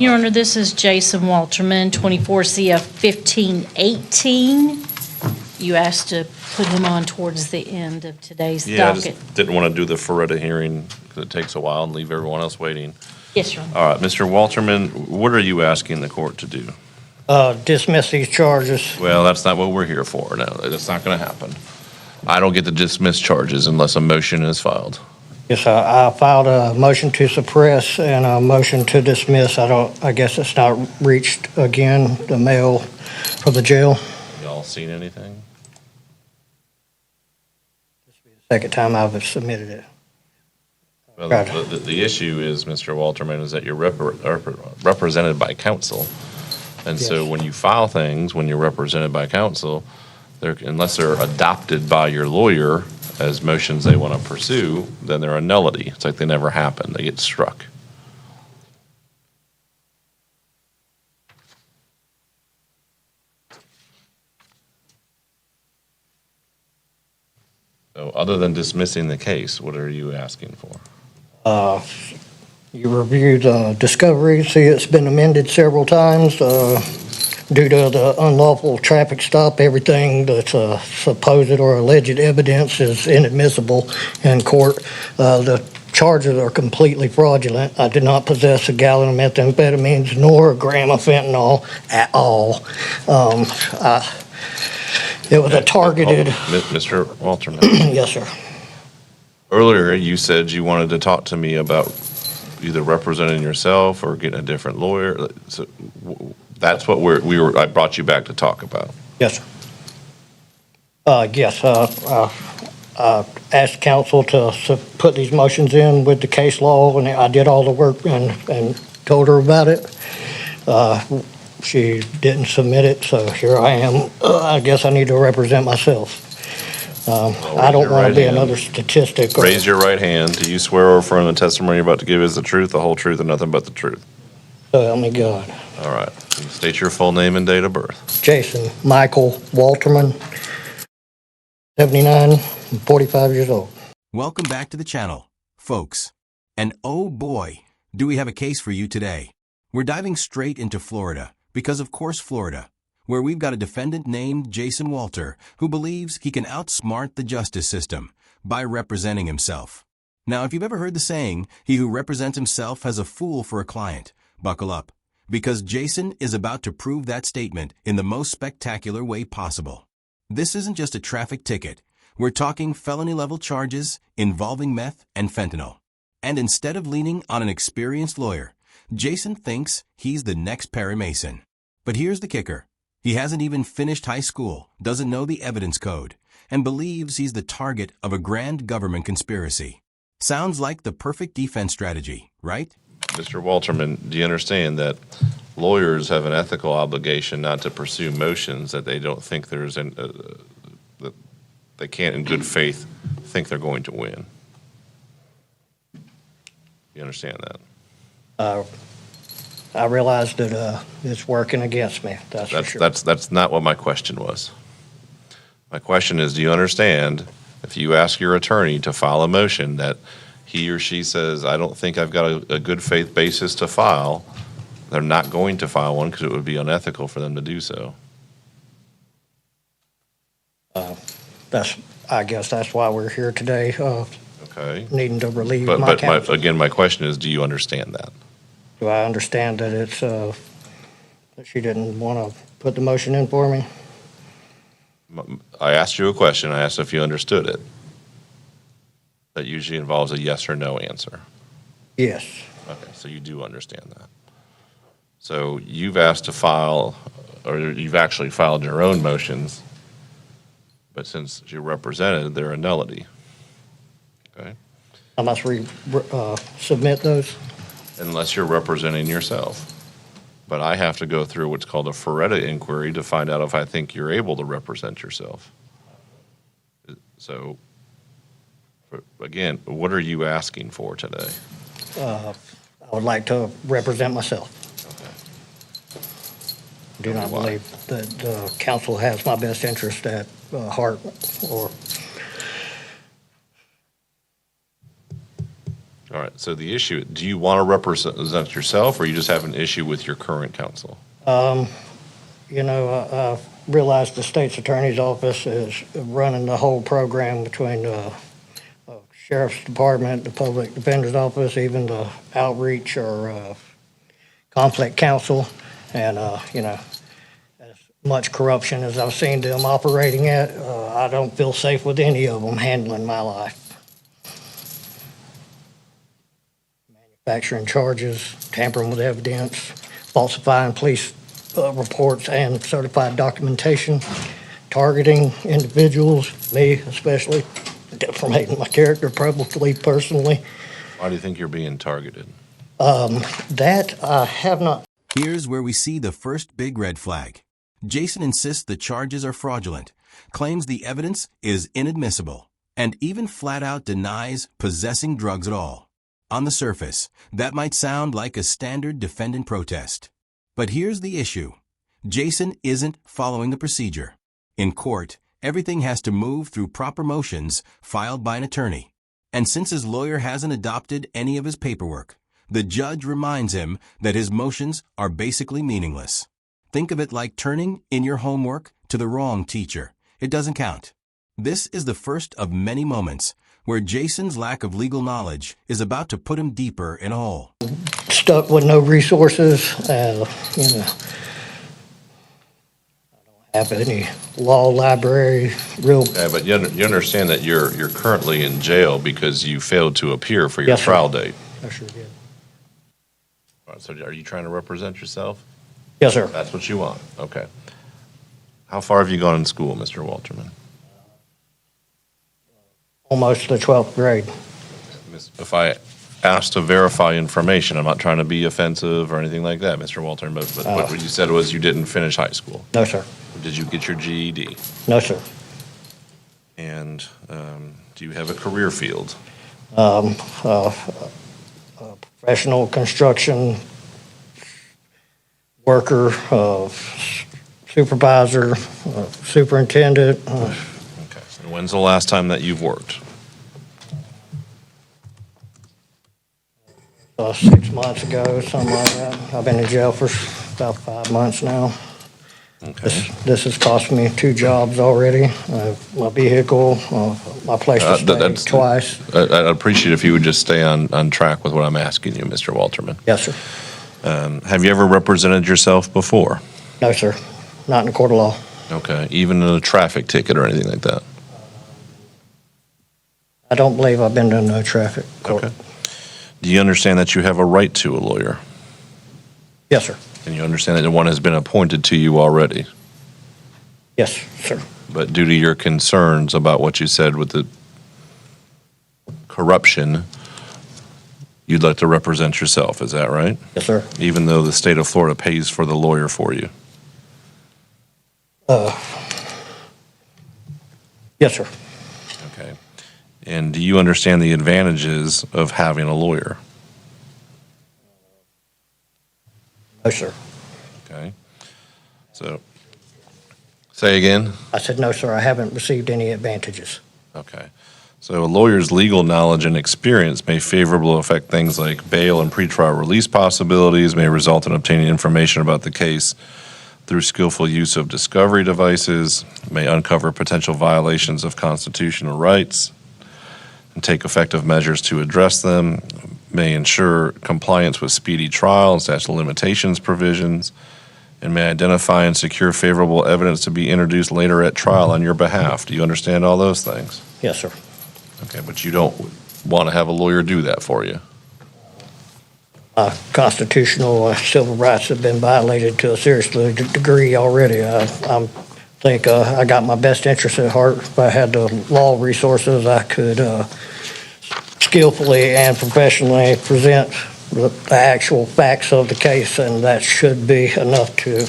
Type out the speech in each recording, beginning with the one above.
Your Honor, this is Jason Walterman, 24 CF 1518. You asked to put him on towards the end of today's Yeah, I docket. just didn't want to do the Ferretta hearing because it takes a while and leave everyone else waiting. Yes, Your Honor. All right, Mr. Walterman, what are you asking the court to do? Dismiss these charges. Well, that's not what we're here for. No, that's not going to happen. I don't get to dismiss charges unless a motion is filed. Yes, I filed a motion to suppress and a motion to dismiss. I guess it's not reached again, the mail for the jail. Y'all seen anything? Second time I've submitted it. Well, Right. the issue is, Mr. Walterman, is that you're represented by counsel. And so Yes. when you file things, when you're represented by counsel, unless they're adopted by your lawyer as motions they want to pursue, then they're a nullity. It's like they never happen. They get struck. So other than dismissing the case, what are you asking for? You reviewed discovery, see it's been amended several times due to the unlawful traffic stop. Everything that's supposed or alleged evidence is inadmissible in court. The charges are completely fraudulent. I did not possess a gallon of methamphetamines nor a gram of fentanyl at all. It was a targeted, Mr. Walterman, yes, sir. earlier you said you wanted to talk to me about either representing yourself or getting a different lawyer. So that's what I brought you back to talk about. Yes, sir. Yes, I asked counsel to put these motions in with the case law, and I did all the work and told her about it. She didn't submit it, so here I am. I guess I need to represent myself. I don't want to be another statistic. Raise your right hand. Do you swear or affirm the testimony you're about to give is the truth, the whole truth, and nothing but the truth? So help me God. All right. State your full name and date of birth. Jason Michael Walterman, 79, and 45 years old. Welcome back to the channel, folks. And oh boy, do we have a case for you today. We're diving straight into Florida, because of course Florida, where we've got a defendant named Jason Walter who believes he can outsmart the justice system by representing himself. Now, if you've ever heard the saying, he who represents himself has a fool for a client, buckle up, because Jason is about to prove that statement in the most spectacular way possible. This isn't just a traffic ticket. We're talking felony-level charges involving meth and fentanyl. And instead of leaning on an experienced lawyer, Jason thinks he's the next Perry Mason. But here's the kicker. He hasn't even finished high school, doesn't know the evidence code, and believes he's the target of a grand government conspiracy. Sounds like the perfect defense strategy, right? Mr. Walterman, do you understand that lawyers have an ethical obligation not to pursue motions that they don't think that they can't in good faith think they're going to win? You understand that? I realized that it's working against me, that's for sure. That's not what my question was. My question is, do you understand if you ask your attorney to file a motion that he or she says, I don't think I've got a good faith basis to file, they're not going to file one because it would be unethical for them to do so? I guess that's why we're here today, Okay. needing to relieve But my counsel. again, my question is, do you understand that? Do I understand that it's, that she didn't want to put the motion in for me? I asked you a question. I asked if you understood it. That usually involves a yes or no answer. Yes. Okay, so you do understand that. So you've asked to file, or you've actually filed your own motions, but since you're represented, they're a nullity. Okay? I must submit those? Unless you're representing yourself. But I have to go through what's called a Ferretta inquiry to find out if I think you're able to represent yourself. So, again, what are you asking for today? I would like to represent myself. Okay. Do not believe that the council has my best interest at heart or All right, so the issue, do you want to represent yourself, or you just have an issue with your current counsel? I realize the state's attorney's office is running the whole program between the sheriff's department, the public defender's office, even the outreach or conflict counsel. And, as much corruption as I've seen them operating at, I don't feel safe with any of them handling my life. Manufacturing charges, tampering with evidence, falsifying police reports and certified documentation, targeting individuals, me especially, defamating my character publicly, personally. Why do you think you're being targeted? That I have not. Here's where we see the first big red flag. Jason insists the charges are fraudulent, claims the evidence is inadmissible, and even flat out denies possessing drugs at all. On the surface, that might sound like a standard defendant protest. But here's the issue. Jason isn't following the procedure. In court, everything has to move through proper motions filed by an attorney. And since his lawyer hasn't adopted any of his paperwork, the judge reminds him that his motions are basically meaningless. Think of it like turning in your homework to the wrong teacher. It doesn't count. This is the first of many moments where Jason's lack of legal knowledge is about to put him deeper in a hole. Stuck with no resources, I don't have any law library, real. Yeah, but you understand that you're currently in jail because you failed to appear for your Yes, sir. trial date. I sure did. All right, so are you trying to represent yourself? Yes, sir. That's what you want, okay. How far have you gone in school, Mr. Walterman? Almost the 12th grade. If I asked to verify information, I'm not trying to be offensive or anything like that, Mr. Walterman, but what you said was you didn't finish high school. No, sir. Did you get your GED? No, sir. And do you have a career field? Professional construction worker, supervisor, superintendent. Okay. And when's the last time that you've worked? 6 months ago, something like that. I've been in jail for about 5 months now. Okay. This has cost me 2 jobs already. My vehicle, my place to stay twice. I'd appreciate if you would just stay on track with what I'm asking you, Mr. Walterman. Yes, sir. Have you ever represented yourself before? No, sir. Not in a court of law. Okay, even in a traffic ticket or anything like that? I don't believe I've been to no traffic court. Okay. Do you understand that you have a right to a lawyer? Yes, sir. And you understand that one has been appointed to you already? Yes, sir. But due to your concerns about what you said with the corruption, you'd like to represent yourself, is that right? Yes, sir. Even though the state of Florida pays for the lawyer for you? Yes, sir. Okay. And do you understand the advantages of having a lawyer? No, sir. Okay. So, say again? I said, no, sir. I haven't received any advantages. Okay. So a lawyer's legal knowledge and experience may favorably affect things like bail and pretrial release possibilities, may result in obtaining information about the case through skillful use of discovery devices, may uncover potential violations of constitutional rights, and take effective measures to address them, may ensure compliance with speedy trial and statute of limitations provisions, and may identify and secure favorable evidence to be introduced later at trial on your behalf. Do you understand all those things? Yes, sir. Okay, but you don't want to have a lawyer do that for you? Constitutional civil rights have been violated to a serious degree already. I think I got my best interest at heart. If I had the law resources, I could skillfully and professionally present the actual facts of the case, and that should be enough to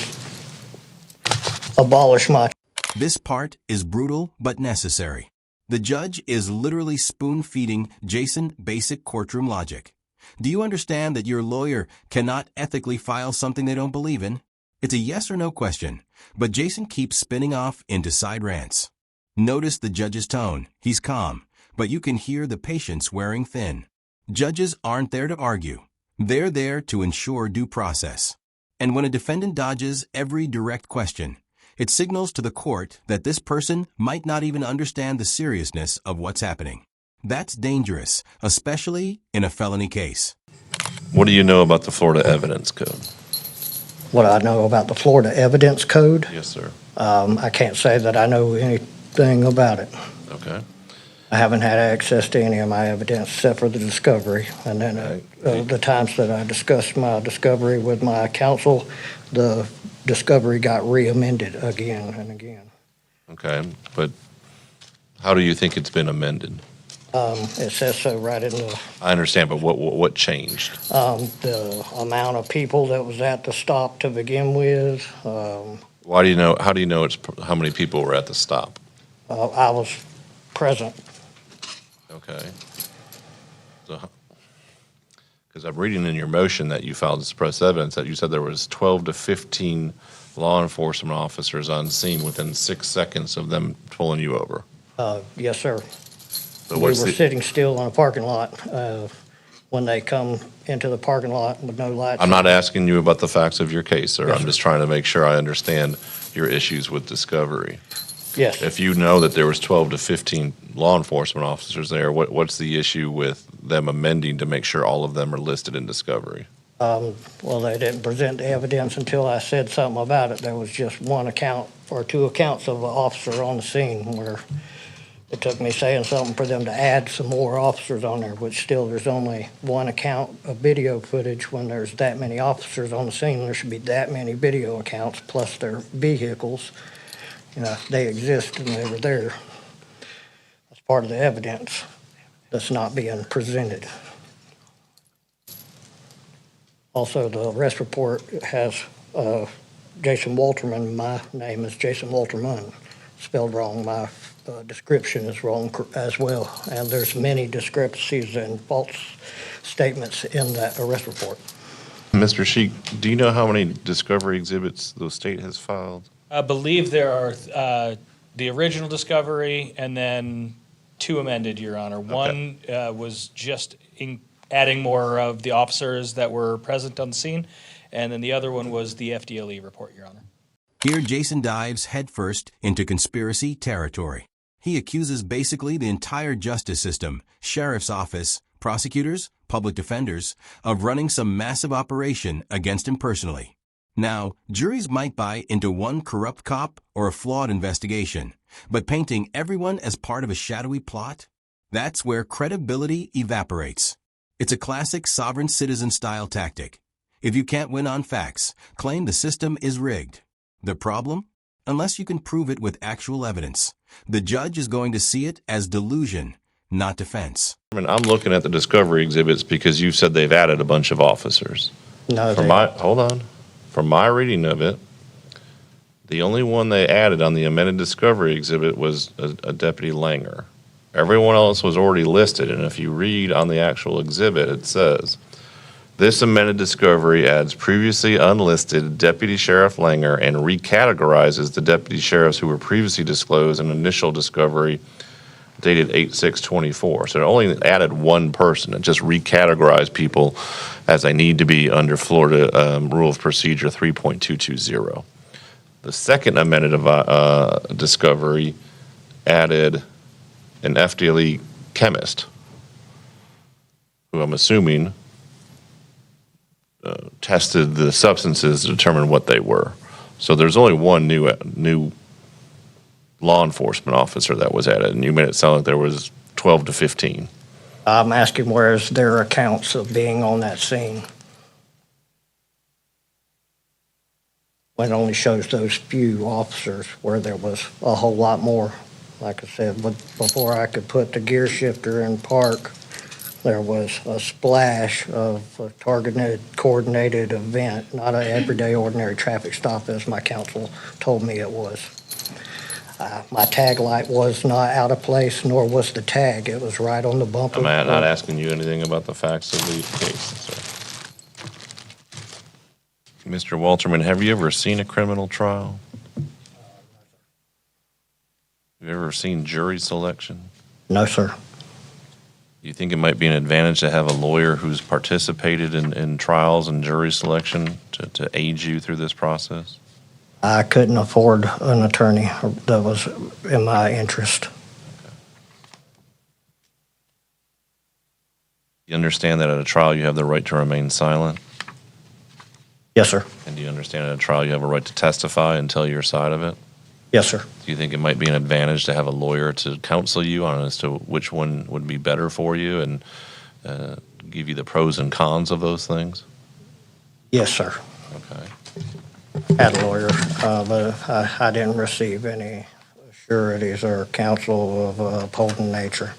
abolish my. This part is brutal but necessary. The judge is literally spoon-feeding Jason basic courtroom logic. Do you understand that your lawyer cannot ethically file something they don't believe in? It's a yes or no question, but Jason keeps spinning off into side rants. Notice the judge's tone. He's calm, but you can hear the patience wearing thin. Judges aren't there to argue. They're there to ensure due process. And when a defendant dodges every direct question, it signals to the court that this person might not even understand the seriousness of what's happening. That's dangerous, especially in a felony case. What do you know about the Florida Evidence Code? What I know about the Florida Evidence Code, Yes, sir. I can't say that I know anything about it. Okay. I haven't had access to any of my evidence except for the discovery. And then the times that I discussed my discovery with my counsel, the discovery got re-amended again and again. Okay, but how do you think it's been amended? It says so right in the I understand, but what changed? the amount of people that was at the stop to begin with. Why do you know? How do you know how many people were at the stop? I was present. Okay. So, because I'm reading in your motion that you filed to suppress evidence that you said there was 12 to 15 law enforcement officers on scene within 6 seconds of them pulling you over. Yes, sir. So We were sitting still in a parking lot when they come into the parking lot with no lights. I'm not asking you about the facts of your case, sir. Yes, I'm sir. just trying to make sure I understand your issues with discovery. Yes. If you know that there was 12 to 15 law enforcement officers there, what's the issue with them amending to make sure all of them are listed in discovery? Well, they didn't present the evidence until I said something about it. There was just one account or two accounts of an officer on the scene where it took me saying something for them to add some more officers on there, which still there's only one account of video footage. When there's that many officers on the scene, there should be that many video accounts plus their vehicles. You know, they exist and they were there. That's part of the evidence that's not being presented. Also, the arrest report has Jason Walterman. My name is Jason Walterman, spelled wrong. My description is wrong as well. And there's many discrepancies and false statements in that arrest report. Mr. Sheik, do you know how many discovery exhibits the state has filed? I believe there are the original discovery and then two amended, Your Honor. One was just adding more of the officers that were present on the scene, and then the other one was the FDLE report, Your Honor. Here, Jason dives headfirst into conspiracy territory. He accuses basically the entire justice system, sheriff's office, prosecutors, public defenders, of running some massive operation against him personally. Now, juries might buy into one corrupt cop or a flawed investigation, but painting everyone as part of a shadowy plot? That's where credibility evaporates. It's a classic sovereign citizen style tactic. If you can't win on facts, claim the system is rigged. The problem? Unless you can prove it with actual evidence, the judge is going to see it as delusion, not defense. I mean, I'm looking at the discovery exhibits because you said they've added a bunch of officers. No, Hold on. From my reading of it, the only one they added on the amended discovery exhibit was a Deputy Langer. Everyone else was already listed, and if you read on the actual exhibit, it says, this amended discovery adds previously unlisted Deputy Sheriff Langer and recategorizes the deputy sheriffs who were previously disclosed in initial discovery dated 8/6/24. So it only added one person. It just recategorized people as they need to be under Florida Rule of Procedure 3.220. The second amended discovery added an FDLE chemist, who I'm assuming tested the substances to determine what they were. So there's only one new law enforcement officer that was added, and you made it sound like there was 12 to 15. I'm asking where's their accounts of being on that scene? It only shows those few officers where there was a whole lot more. Like I said, but before I could put the gear shifter in park, there was a splash of a targeted, coordinated event, not an everyday ordinary traffic stop as my counsel told me it was. My tag light was not out of place, nor was the tag. It was right on the bumper. I'm not asking you anything about the facts of the case, sir. Mr. Walterman, have you ever seen a criminal trial? Have you ever seen jury selection? No, sir. You think it might be an advantage to have a lawyer who's participated in trials and jury selection to aid you through this process? I couldn't afford an attorney that was in my interest. You understand that at a trial you have the right to remain silent? Yes, sir. And do you understand at a trial you have a right to testify and tell your side of it? Yes, sir. Do you think it might be an advantage to have a lawyer to counsel you on as to which one would be better for you and give you the pros and cons of those things? Yes, sir. Okay. Had a lawyer, but I didn't receive any sureties or counsel of upholding nature.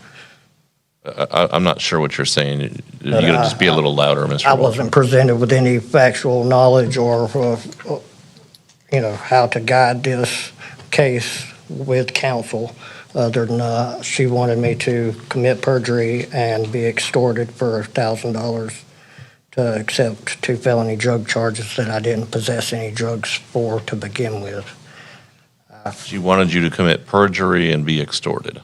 I'm not sure what you're saying. You got to just be a little louder, Mr. I Walter. wasn't presented with any factual knowledge or, how to guide this case with counsel, other than she wanted me to commit perjury and be extorted for $1,000 to accept 2 felony drug charges that I didn't possess any drugs for to begin with. She wanted you to commit perjury and be extorted.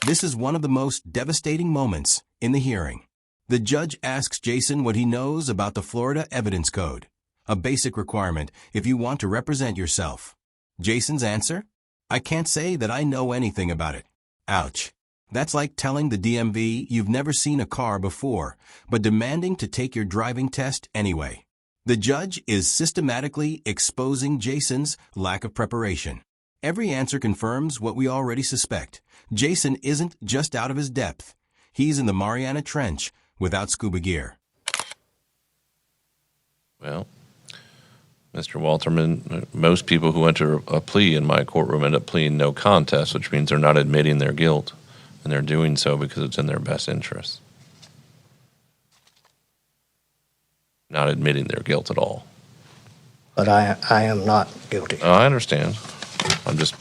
This is one of the most devastating moments in the hearing. The judge asks Jason what he knows about the Florida Evidence Code, a basic requirement if you want to represent yourself. Jason's answer? I can't say that I know anything about it. Ouch. That's like telling the DMV you've never seen a car before, but demanding to take your driving test anyway. The judge is systematically exposing Jason's lack of preparation. Every answer confirms what we already suspect. Jason isn't just out of his depth. He's in the Mariana Trench without scuba gear. Well, Mr. Walterman, most people who enter a plea in my courtroom end up pleading no contest, which means they're not admitting their guilt, and they're doing so because it's in their best interest. Not admitting their guilt at all. But I am not guilty. I understand. I'm just...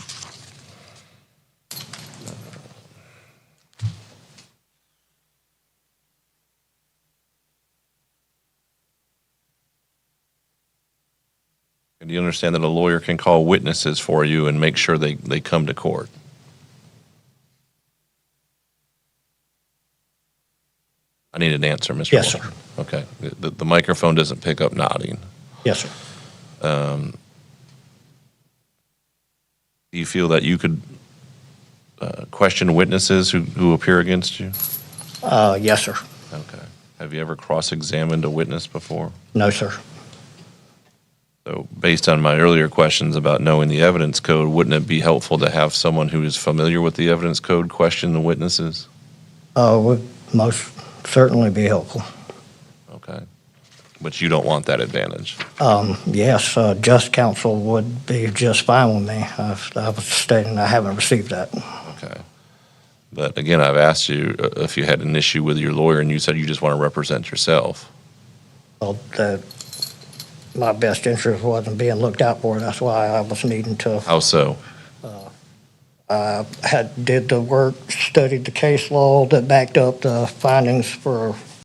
Do you understand that a lawyer can call witnesses for you and make sure they come to court? I need an answer, Mr. Yes, Walter. sir. Okay. The microphone doesn't pick up nodding. Yes, sir. Do you feel that you could question witnesses who appear against you? Yes, sir. Okay. Have you ever cross-examined a witness before? No, sir. So based on my earlier questions about knowing the evidence code, wouldn't it be helpful to have someone who is familiar with the evidence code question the witnesses? Would most certainly be helpful. Okay. But you don't want that advantage? Yes, just counsel would be just fine with me. I was stating I haven't received that. Okay. But again, I've asked you if you had an issue with your lawyer, and you said you just want to represent yourself. Well, my best interest wasn't being looked out for. That's why I was needing to. How so? I did the work, studied the case law that backed up the findings for